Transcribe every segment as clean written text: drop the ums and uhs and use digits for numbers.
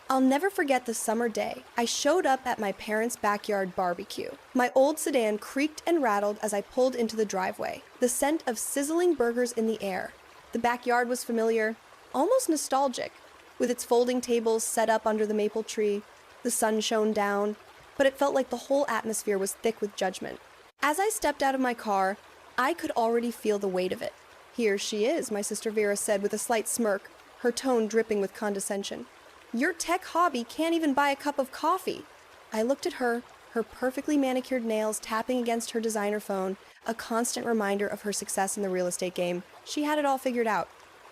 I'll never forget the summer day. I showed up at my parents' backyard barbecue. My old sedan creaked and rattled as I pulled into the driveway, the scent of sizzling burgers in the air. The backyard was familiar, almost nostalgic, with its folding tables set up under the maple tree. The sun shone down, but it felt like the whole atmosphere was thick with judgment. As I stepped out of my car, I could already feel the weight of it. "Here she is," my sister Vera said with a slight smirk, her tone dripping with condescension. "Your tech hobby can't even buy a cup of coffee." I looked at her, her perfectly manicured nails tapping against her designer phone, a constant reminder of her success in the real estate game. She had it all figured out.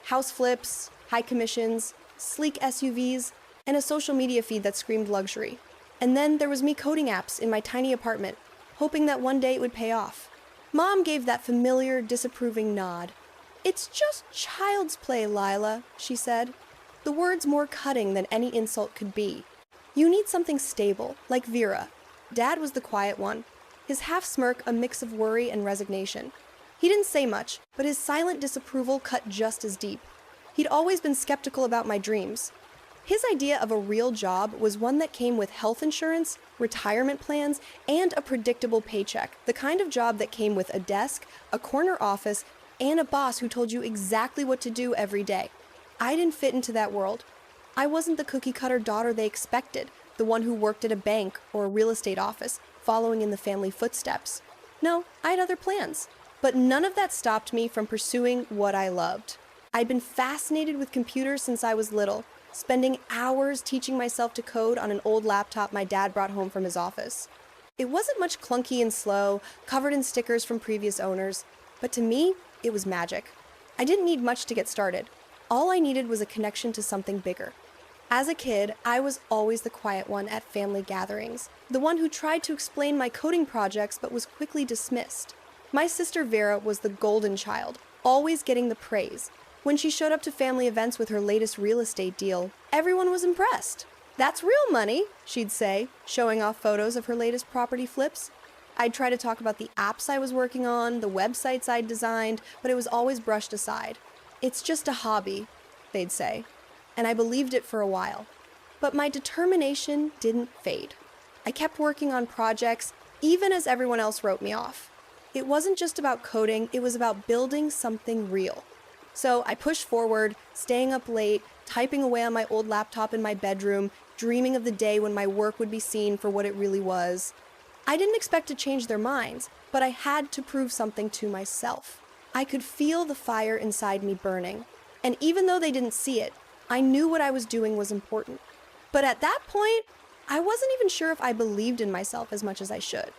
House flips, high commissions, sleek SUVs, and a social media feed that screamed luxury. And then there was me coding apps in my tiny apartment, hoping that one day it would pay off. Mom gave that familiar, disapproving nod. "It's just child's play, Lila," she said, the words more cutting than any insult could be. "You need something stable, like Vera." Dad was the quiet one, his half smirk a mix of worry and resignation. He didn't say much, but his silent disapproval cut just as deep. He'd always been skeptical about my dreams. His idea of a real job was one that came with health insurance, retirement plans, and a predictable paycheck, the kind of job that came with a desk, a corner office, and a boss who told you exactly what to do every day. I didn't fit into that world. I wasn't the cookie-cutter daughter they expected, the one who worked at a bank or a real estate office, following in the family footsteps. No, I had other plans. But none of that stopped me from pursuing what I loved. I'd been fascinated with computers since I was little, spending hours teaching myself to code on an old laptop my dad brought home from his office. It wasn't much clunky and slow, covered in stickers from previous owners, but to me, it was magic. I didn't need much to get started. All I needed was a connection to something bigger. As a kid, I was always the quiet one at family gatherings, the one who tried to explain my coding projects but was quickly dismissed. My sister Vera was the golden child, always getting the praise. When she showed up to family events with her latest real estate deal, everyone was impressed. "That's real money," she'd say, showing off photos of her latest property flips. I'd try to talk about the apps I was working on, the websites I'd designed, but it was always brushed aside. "It's just a hobby," they'd say, and I believed it for a while. But my determination didn't fade. I kept working on projects, even as everyone else wrote me off. It wasn't just about coding, it was about building something real. So I pushed forward, staying up late, typing away on my old laptop in my bedroom, dreaming of the day when my work would be seen for what it really was. I didn't expect to change their minds, but I had to prove something to myself. I could feel the fire inside me burning, and even though they didn't see it, I knew what I was doing was important. But at that point, I wasn't even sure if I believed in myself as much as I should.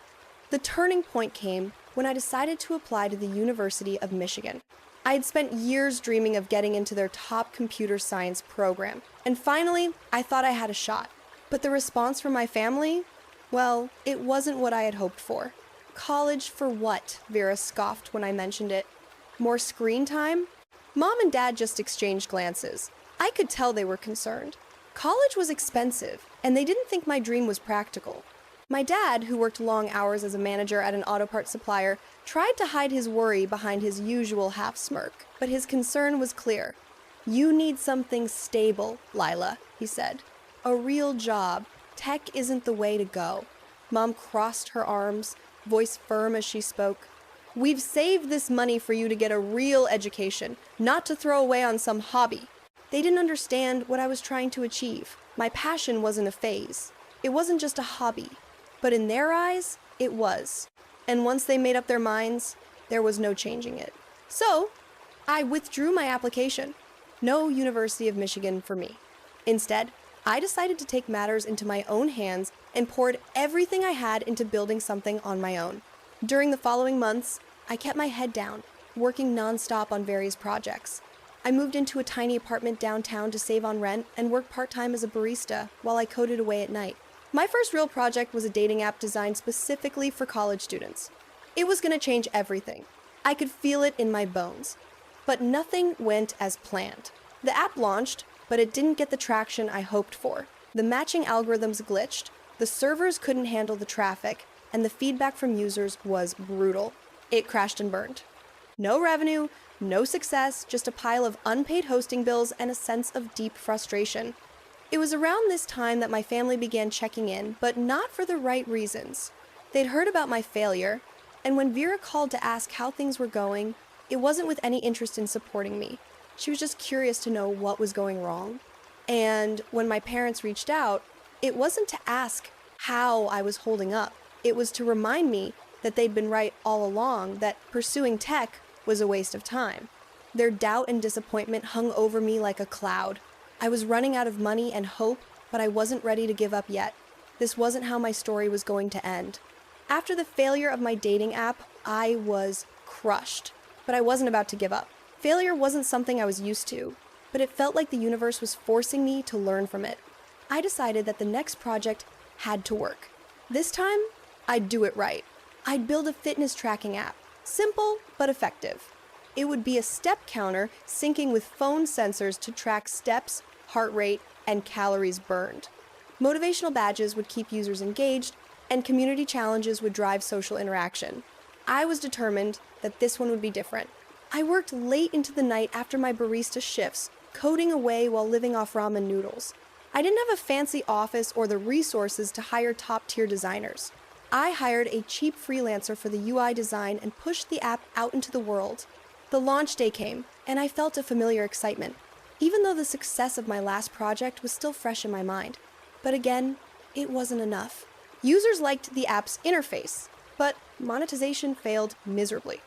The turning point came when I decided to apply to the University of Michigan. I had spent years dreaming of getting into their top computer science program, and finally, I thought I had a shot. But the response from my family? Well, it wasn't what I had hoped for. "College for what?" Vera scoffed when I mentioned it. "More screen time?" Mom and Dad just exchanged glances. I could tell they were concerned. College was expensive, and they didn't think my dream was practical. My dad, who worked long hours as a manager at an auto parts supplier, tried to hide his worry behind his usual half smirk, but his concern was clear. "You need something stable, Lila," he said. "A real job. Tech isn't the way to go." Mom crossed her arms, voice firm as she spoke. "We've saved this money for you to get a real education, not to throw away on some hobby." They didn't understand what I was trying to achieve. My passion wasn't a phase. It wasn't just a hobby. But in their eyes, it was. And once they made up their minds, there was no changing it. So, I withdrew my application. No University of Michigan for me. Instead, I decided to take matters into my own hands and poured everything I had into building something on my own. During the following months, I kept my head down, working nonstop on various projects. I moved into a tiny apartment downtown to save on rent and worked part-time as a barista while I coded away at night. My first real project was a dating app designed specifically for college students. It was going to change everything. I could feel it in my bones. But nothing went as planned. The app launched, but it didn't get the traction I hoped for. The matching algorithms glitched, the servers couldn't handle the traffic, and the feedback from users was brutal. It crashed and burned. No revenue, no success, just a pile of unpaid hosting bills and a sense of deep frustration. It was around this time that my family began checking in, but not for the right reasons. They'd heard about my failure, and when Vera called to ask how things were going, it wasn't with any interest in supporting me. She was just curious to know what was going wrong. And when my parents reached out, it wasn't to ask how I was holding up. It was to remind me that they'd been right all along, that pursuing tech was a waste of time. Their doubt and disappointment hung over me like a cloud. I was running out of money and hope, but I wasn't ready to give up yet. This wasn't how my story was going to end. After the failure of my dating app, I was crushed, but I wasn't about to give up. Failure wasn't something I was used to, but it felt like the universe was forcing me to learn from it. I decided that the next project had to work. This time, I'd do it right. I'd build a fitness tracking app, simple but effective. It would be a step counter syncing with phone sensors to track steps, heart rate, and calories burned. Motivational badges would keep users engaged, and community challenges would drive social interaction. I was determined that this one would be different. I worked late into the night after my barista shifts, coding away while living off ramen noodles. I didn't have a fancy office or the resources to hire top-tier designers. I hired a cheap freelancer for the UI design and pushed the app out into the world. The launch day came, and I felt a familiar excitement, even though the success of my last project was still fresh in my mind. But again, it wasn't enough. Users liked the app's interface, but monetization failed miserably.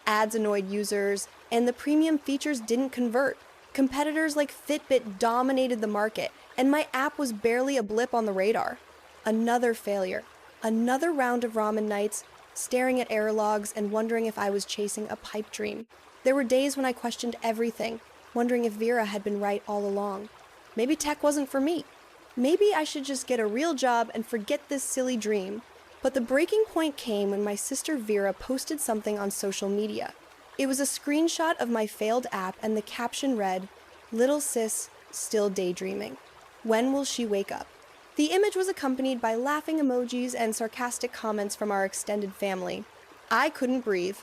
Ads annoyed users, and the premium features didn't convert. Competitors like Fitbit dominated the market, and my app was barely a blip on the radar. Another failure. Another round of ramen nights, staring at error logs and wondering if I was chasing a pipe dream. There were days when I questioned everything, wondering if Vera had been right all along. Maybe tech wasn't for me. Maybe I should just get a real job and forget this silly dream. But the breaking point came when my sister Vera posted something on social media. It was a screenshot of my failed app, and the caption read, "Little sis, still daydreaming. When will she wake up?" The image was accompanied by laughing emojis and sarcastic comments from our extended family. I couldn't breathe.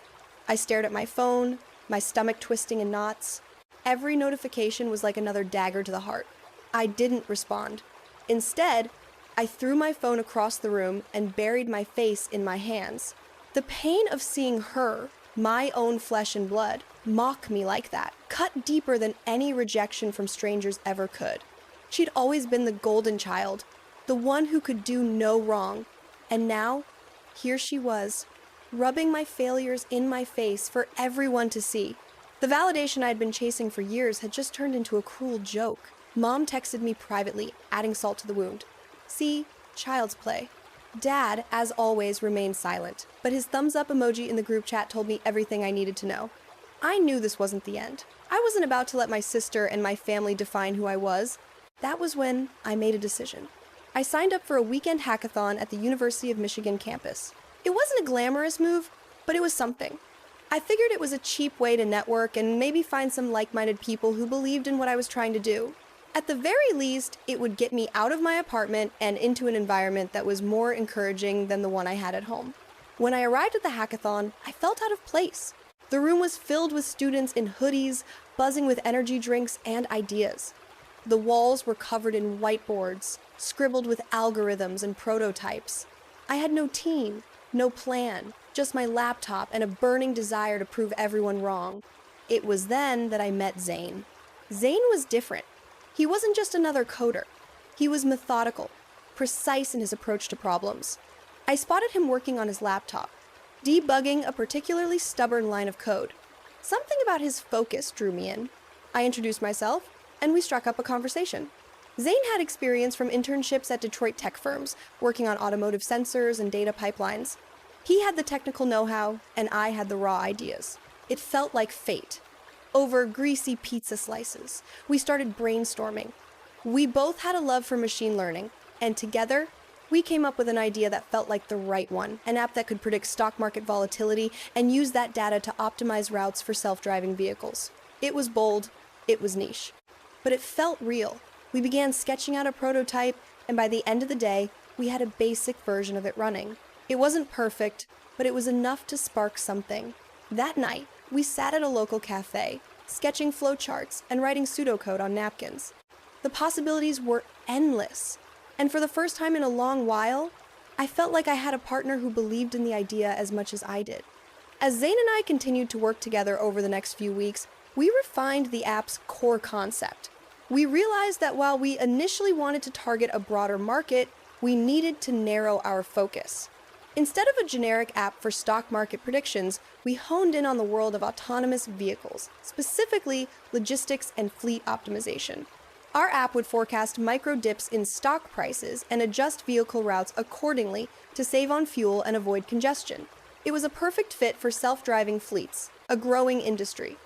I stared at my phone, my stomach twisting in knots. Every notification was like another dagger to the heart. I didn't respond. Instead, I threw my phone across the room and buried my face in my hands. The pain of seeing her, my own flesh and blood, mock me like that, cut deeper than any rejection from strangers ever could. She'd always been the golden child, the one who could do no wrong. And now, here she was, rubbing my failures in my face for everyone to see. The validation I'd been chasing for years had just turned into a cruel joke. Mom texted me privately, adding salt to the wound. See, child's play. Dad, as always, remained silent, but his thumbs up emoji in the group chat told me everything I needed to know. I knew this wasn't the end. I wasn't about to let my sister and my family define who I was. That was when I made a decision. I signed up for a weekend hackathon at the University of Michigan campus. It wasn't a glamorous move, but it was something. I figured it was a cheap way to network and maybe find some like-minded people who believed in what I was trying to do. At the very least, it would get me out of my apartment and into an environment that was more encouraging than the one I had at home. When I arrived at the hackathon, I felt out of place. The room was filled with students in hoodies, buzzing with energy drinks and ideas. The walls were covered in whiteboards, scribbled with algorithms and prototypes. I had no team, no plan, just my laptop and a burning desire to prove everyone wrong. It was then that I met Zane. Zane was different. He wasn't just another coder. He was methodical, precise in his approach to problems. I spotted him working on his laptop, debugging a particularly stubborn line of code. Something about his focus drew me in. I introduced myself, and we struck up a conversation. Zane had experience from internships at Detroit tech firms, working on automotive sensors and data pipelines. He had the technical know-how, and I had the raw ideas. It felt like fate. Over greasy pizza slices, we started brainstorming. We both had a love for machine learning, and together, we came up with an idea that felt like the right one, an app that could predict stock market volatility and use that data to optimize routes for self-driving vehicles. It was bold, it was niche, but it felt real. We began sketching out a prototype, and by the end of the day, we had a basic version of it running. It wasn't perfect, but it was enough to spark something. That night, we sat at a local cafe, sketching flowcharts and writing pseudocode on napkins. The possibilities were endless. And for the first time in a long while, I felt like I had a partner who believed in the idea as much as I did. As Zane and I continued to work together over the next few weeks, we refined the app's core concept. We realized that while we initially wanted to target a broader market, we needed to narrow our focus. Instead of a generic app for stock market predictions, we honed in on the world of autonomous vehicles, specifically logistics and fleet optimization. Our app would forecast micro dips in stock prices and adjust vehicle routes accordingly to save on fuel and avoid congestion. It was a perfect fit for self-driving fleets, a growing industry.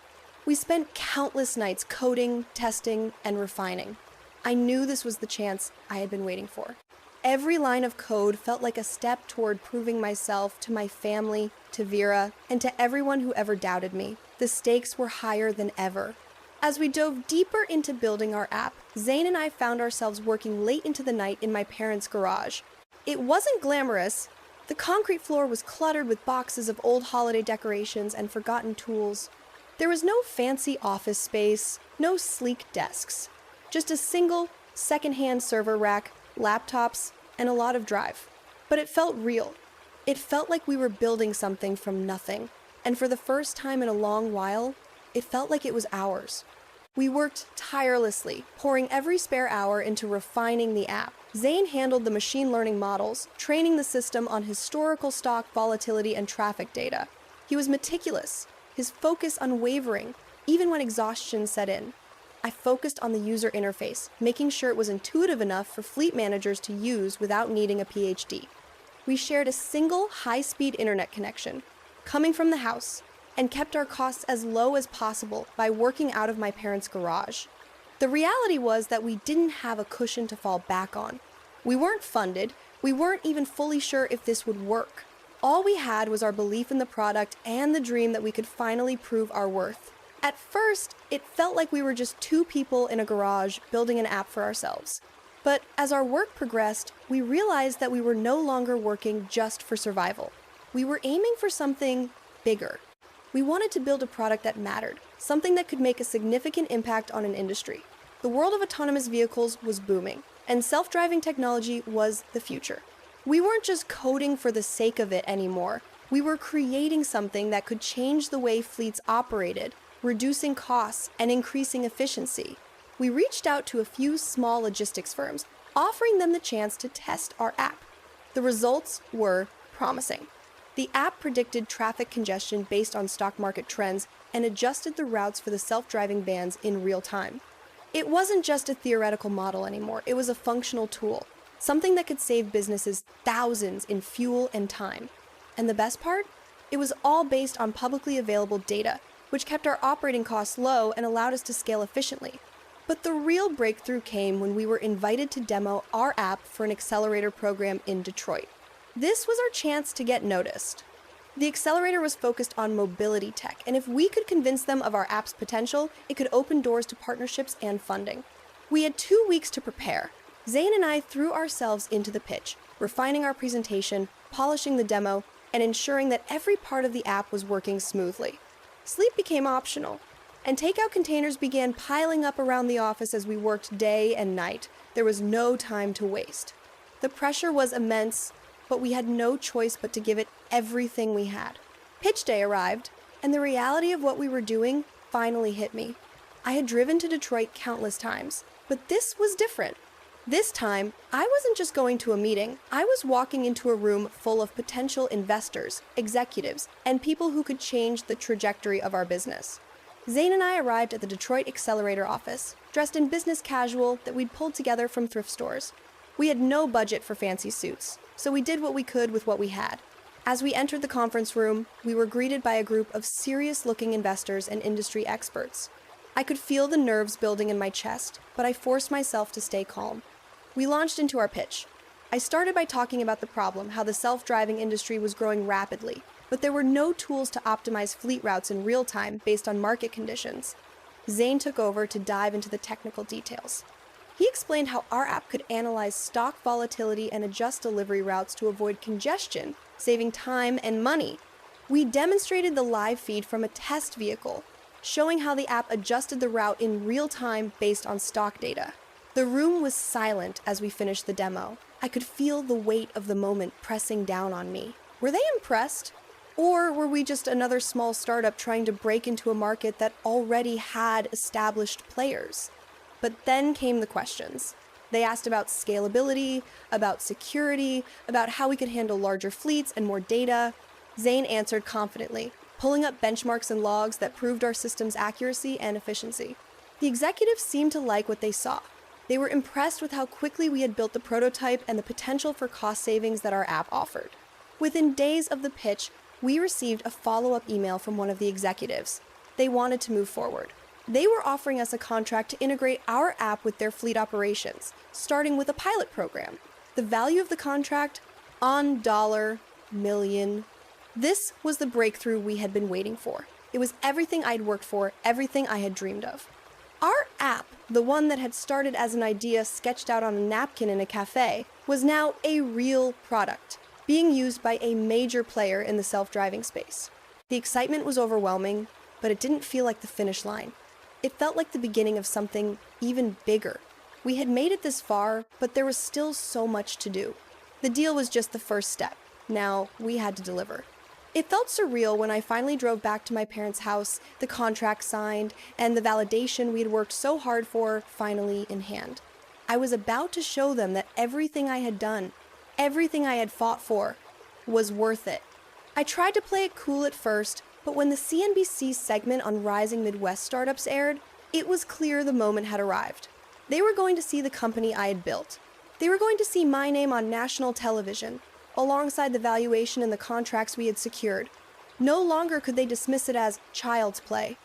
We spent countless nights coding, testing, and refining. I knew this was the chance I had been waiting for. Every line of code felt like a step toward proving myself to my family, to Vera, and to everyone who ever doubted me. The stakes were higher than ever. As we dove deeper into building our app, Zane and I found ourselves working late into the night in my parents' garage. It wasn't glamorous. The concrete floor was cluttered with boxes of old holiday decorations and forgotten tools. There was no fancy office space, no sleek desks, just a single, second-hand server rack, laptops, and a lot of drive. But it felt real. It felt like we were building something from nothing, and for the first time in a long while, it felt like it was ours. We worked tirelessly, pouring every spare hour into refining the app. Zane handled the machine learning models, training the system on historical stock volatility and traffic data. He was meticulous, his focus unwavering, even when exhaustion set in. I focused on the user interface, making sure it was intuitive enough for fleet managers to use without needing a PhD. We shared a single high-speed internet connection, coming from the house, and kept our costs as low as possible by working out of my parents' garage. The reality was that we didn't have a cushion to fall back on. We weren't funded, we weren't even fully sure if this would work. All we had was our belief in the product and the dream that we could finally prove our worth. At first, it felt like we were just two people in a garage building an app for ourselves. But as our work progressed, we realized that we were no longer working just for survival. We were aiming for something bigger. We wanted to build a product that mattered, something that could make a significant impact on an industry. The world of autonomous vehicles was booming, and self-driving technology was the future. We weren't just coding for the sake of it anymore. We were creating something that could change the way fleets operated, reducing costs and increasing efficiency. We reached out to a few small logistics firms, offering them the chance to test our app. The results were promising. The app predicted traffic congestion based on stock market trends and adjusted the routes for the self-driving vans in real time. It wasn't just a theoretical model anymore, it was a functional tool, something that could save businesses thousands in fuel and time. And the best part? It was all based on publicly available data, which kept our operating costs low and allowed us to scale efficiently. But the real breakthrough came when we were invited to demo our app for an accelerator program in Detroit. This was our chance to get noticed. The accelerator was focused on mobility tech, and if we could convince them of our app's potential, it could open doors to partnerships and funding. We had 2 weeks to prepare. Zane and I threw ourselves into the pitch, refining our presentation, polishing the demo, and ensuring that every part of the app was working smoothly. Sleep became optional, and takeout containers began piling up around the office as we worked day and night. There was no time to waste. The pressure was immense, but we had no choice but to give it everything we had. Pitch day arrived, and the reality of what we were doing finally hit me. I had driven to Detroit countless times, but this was different. This time, I wasn't just going to a meeting, I was walking into a room full of potential investors, executives, and people who could change the trajectory of our business. Zane and I arrived at the Detroit Accelerator office, dressed in business casual that we'd pulled together from thrift stores. We had no budget for fancy suits, so we did what we could with what we had. As we entered the conference room, we were greeted by a group of serious-looking investors and industry experts. I could feel the nerves building in my chest, but I forced myself to stay calm. We launched into our pitch. I started by talking about the problem, how the self-driving industry was growing rapidly, but there were no tools to optimize fleet routes in real time based on market conditions. Zane took over to dive into the technical details. He explained how our app could analyze stock volatility and adjust delivery routes to avoid congestion, saving time and money. We demonstrated the live feed from a test vehicle, showing how the app adjusted the route in real time based on stock data. The room was silent as we finished the demo. I could feel the weight of the moment pressing down on me. Were they impressed? Or were we just another small startup trying to break into a market that already had established players? But then came the questions. They asked about scalability, about security, about how we could handle larger fleets and more data. Zane answered confidently, pulling up benchmarks and logs that proved our system's accuracy and efficiency. The executives seemed to like what they saw. They were impressed with how quickly we had built the prototype and the potential for cost savings that our app offered. Within days of the pitch, we received a follow-up email from one of the executives. They wanted to move forward. They were offering us a contract to integrate our app with their fleet operations, starting with a pilot program. The value of the contract? On $1 million. This was the breakthrough we had been waiting for. It was everything I'd worked for, everything I had dreamed of. Our app, the one that had started as an idea sketched out on a napkin in a cafe, was now a real product, being used by a major player in the self-driving space. The excitement was overwhelming, but it didn't feel like the finish line. It felt like the beginning of something even bigger. We had made it this far, but there was still so much to do. The deal was just the first step. Now, we had to deliver. It felt surreal when I finally drove back to my parents' house, the contract signed, and the validation we had worked so hard for finally in hand. I was about to show them that everything I had done, everything I had fought for, was worth it. I tried to play it cool at first, but when the CNBC segment on rising Midwest startups aired, it was clear the moment had arrived. They were going to see the company I had built. They were going to see my name on national television, alongside the valuation and the contracts we had secured. No longer could they dismiss it as child's play.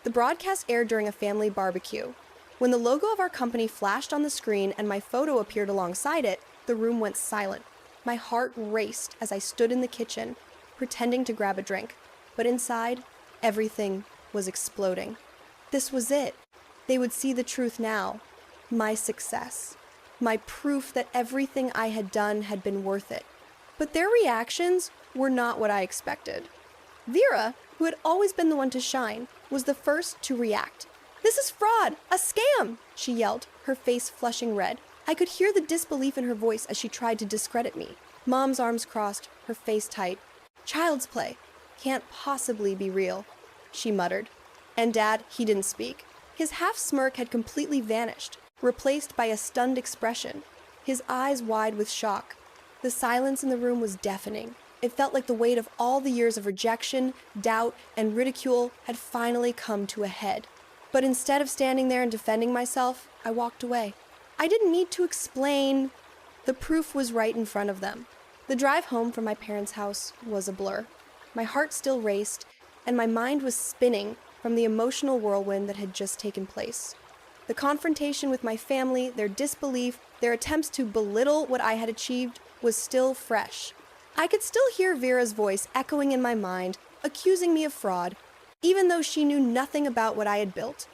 The broadcast aired during a family barbecue. When the logo of our company flashed on the screen and my photo appeared alongside it, the room went silent. My heart raced as I stood in the kitchen, pretending to grab a drink. But inside, everything was exploding. This was it. They would see the truth now. My success. My proof that everything I had done had been worth it. But their reactions were not what I expected. Vera, who had always been the one to shine, was the first to react. "This is fraud! A scam!" she yelled, her face flushing red. I could hear the disbelief in her voice as she tried to discredit me. Mom's arms crossed, her face tight. "Child's play. Can't possibly be real," she muttered. And Dad, he didn't speak. His half smirk had completely vanished, replaced by a stunned expression, his eyes wide with shock. The silence in the room was deafening. It felt like the weight of all the years of rejection, doubt, and ridicule had finally come to a head. But instead of standing there and defending myself, I walked away. I didn't need to explain. The proof was right in front of them. The drive home from my parents' house was a blur. My heart still raced, and my mind was spinning from the emotional whirlwind that had just taken place. The confrontation with my family, their disbelief, their attempts to belittle what I had achieved was still fresh. I could still hear Vera's voice echoing in my mind, accusing me of fraud, even though she knew nothing about what I had built.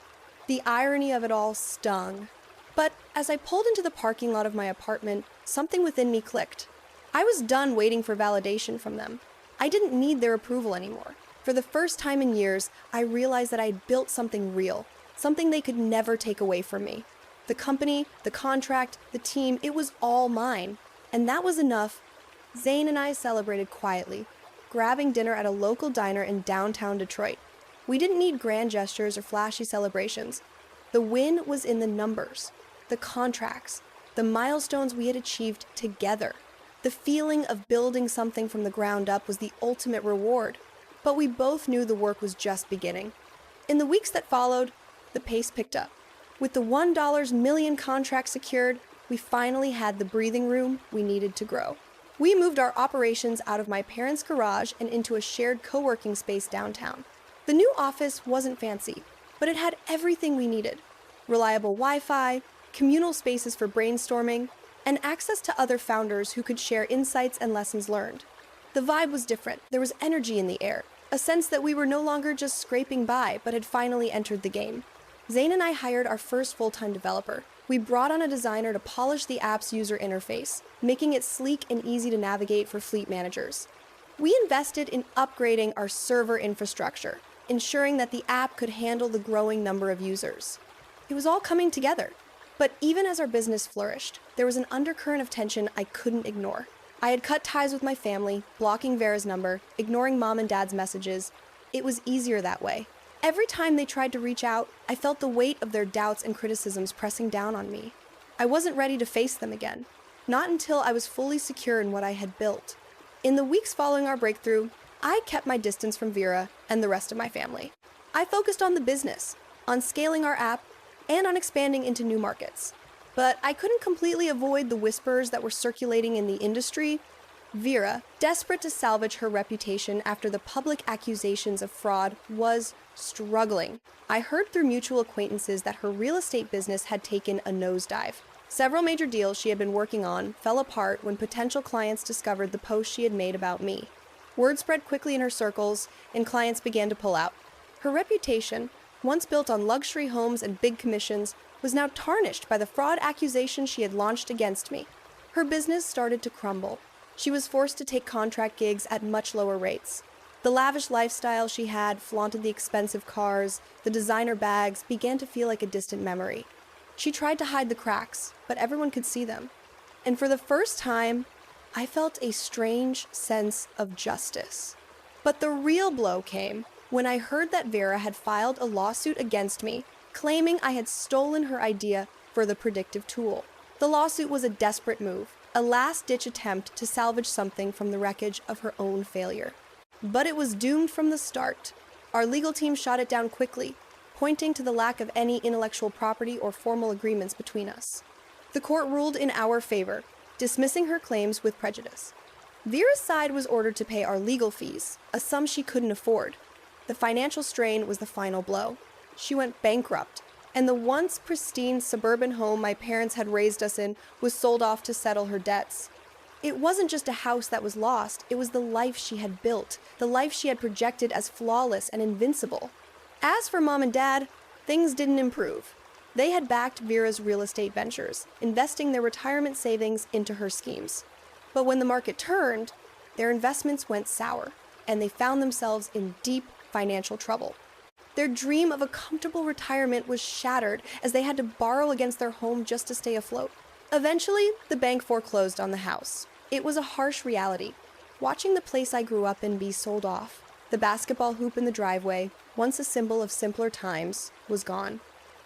The irony of it all stung. But as I pulled into the parking lot of my apartment, something within me clicked. I was done waiting for validation from them. I didn't need their approval anymore. For the first time in years, I realized that I had built something real, something they could never take away from me. The company, the contract, the team, it was all mine. And that was enough. Zane and I celebrated quietly, grabbing dinner at a local diner in downtown Detroit. We didn't need grand gestures or flashy celebrations. The win was in the numbers, the contracts, the milestones we had achieved together. The feeling of building something from the ground up was the ultimate reward. But we both knew the work was just beginning. In the weeks that followed, the pace picked up. With the $1 million contract secured, we finally had the breathing room we needed to grow. We moved our operations out of my parents' garage and into a shared co-working space downtown. The new office wasn't fancy, but it had everything we needed. Reliable Wi-Fi, communal spaces for brainstorming, and access to other founders who could share insights and lessons learned. The vibe was different. There was energy in the air, a sense that we were no longer just scraping by, but had finally entered the game. Zane and I hired our first full-time developer. We brought on a designer to polish the app's user interface, making it sleek and easy to navigate for fleet managers. We invested in upgrading our server infrastructure, ensuring that the app could handle the growing number of users. It was all coming together. But even as our business flourished, there was an undercurrent of tension I couldn't ignore. I had cut ties with my family, blocking Vera's number, ignoring mom and dad's messages. It was easier that way. Every time they tried to reach out, I felt the weight of their doubts and criticisms pressing down on me. I wasn't ready to face them again, not until I was fully secure in what I had built. In the weeks following our breakthrough, I kept my distance from Vera and the rest of my family. I focused on the business, on scaling our app, and on expanding into new markets. But I couldn't completely avoid the whispers that were circulating in the industry. Vera, desperate to salvage her reputation after the public accusations of fraud, was struggling. I heard through mutual acquaintances that her real estate business had taken a nosedive. Several major deals she had been working on fell apart when potential clients discovered the post she had made about me. Word spread quickly in her circles, and clients began to pull out. Her reputation, once built on luxury homes and big commissions, was now tarnished by the fraud accusations she had launched against me. Her business started to crumble. She was forced to take contract gigs at much lower rates. The lavish lifestyle she had, flaunted the expensive cars, the designer bags, began to feel like a distant memory. She tried to hide the cracks, but everyone could see them. And for the first time, I felt a strange sense of justice. But the real blow came when I heard that Vera had filed a lawsuit against me, claiming I had stolen her idea for the predictive tool. The lawsuit was a desperate move, a last-ditch attempt to salvage something from the wreckage of her own failure. But it was doomed from the start. Our legal team shot it down quickly, pointing to the lack of any intellectual property or formal agreements between us. The court ruled in our favor, dismissing her claims with prejudice. Vera's side was ordered to pay our legal fees, a sum she couldn't afford. The financial strain was the final blow. She went bankrupt, and the once pristine suburban home my parents had raised us in was sold off to settle her debts. It wasn't just a house that was lost, it was the life she had built, the life she had projected as flawless and invincible. As for mom and dad, things didn't improve. They had backed Vera's real estate ventures, investing their retirement savings into her schemes. But when the market turned, their investments went sour, and they found themselves in deep financial trouble. Their dream of a comfortable retirement was shattered as they had to borrow against their home just to stay afloat. Eventually, the bank foreclosed on the house. It was a harsh reality. Watching the place I grew up in be sold off, the basketball hoop in the driveway, once a symbol of simpler times, was gone.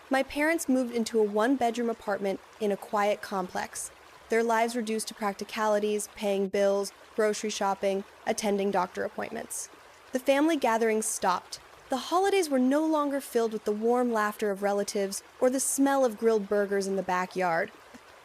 My parents moved into a one-bedroom apartment in a quiet complex, their lives reduced to practicalities, paying bills, grocery shopping, attending doctor appointments. The family gatherings stopped. The holidays were no longer filled with the warm laughter of relatives or the smell of grilled burgers in the backyard.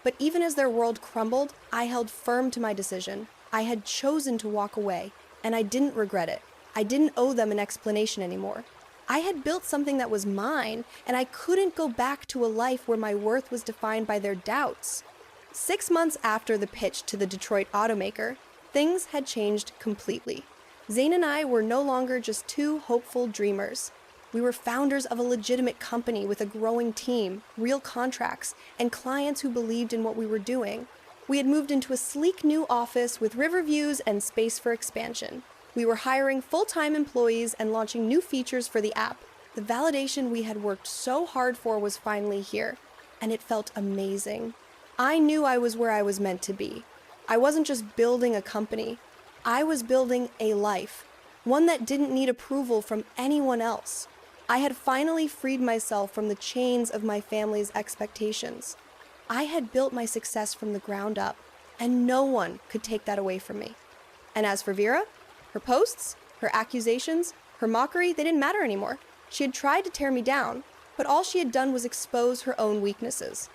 But even as their world crumbled, I held firm to my decision. I had chosen to walk away, and I didn't regret it. I didn't owe them an explanation anymore. I had built something that was mine, and I couldn't go back to a life where my worth was defined by their doubts. 6 months after the pitch to the Detroit automaker, things had changed completely. Zane and I were no longer just two hopeful dreamers. We were founders of a legitimate company with a growing team, real contracts, and clients who believed in what we were doing. We had moved into a sleek new office with river views and space for expansion. We were hiring full-time employees and launching new features for the app. The validation we had worked so hard for was finally here, and it felt amazing. I knew I was where I was meant to be. I wasn't just building a company. I was building a life, one that didn't need approval from anyone else. I had finally freed myself from the chains of my family's expectations. I had built my success from the ground up, and no one could take that away from me. And as for Vera, her posts, her accusations, her mockery, they didn't matter anymore. She had tried to tear me down, but all she had done was expose her own weaknesses.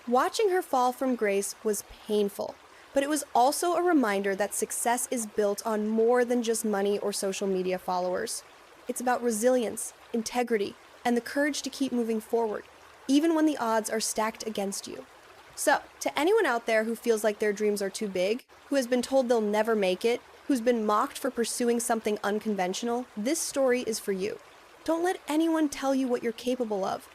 Watching her fall from grace was painful. But it was also a reminder that success is built on more than just money or social media followers. It's about resilience, integrity, and the courage to keep moving forward, even when the odds are stacked against you. So, to anyone out there who feels like their dreams are too big, who has been told they'll never make it, who's been mocked for pursuing something unconventional, this story is for you. Don't let anyone tell you what you're capable of.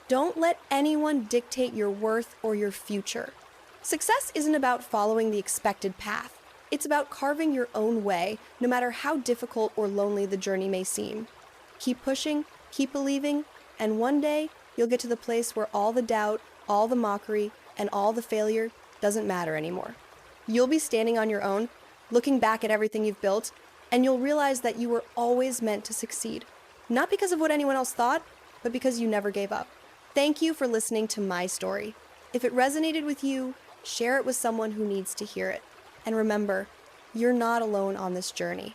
Don't let anyone dictate your worth or your future. Success isn't about following the expected path. It's about carving your own way, no matter how difficult or lonely the journey may seem. Keep pushing, keep believing, and one day you'll get to the place where all the doubt, all the mockery and all the failure doesn't matter anymore. You'll be standing on your own, looking back at everything you've built, and you'll realize that you were always meant to succeed. Not because of what anyone else thought, but because you never gave up. Thank you for listening to my story. If it resonated with you, share it with someone who needs to hear it. And remember, you're not alone on this journey.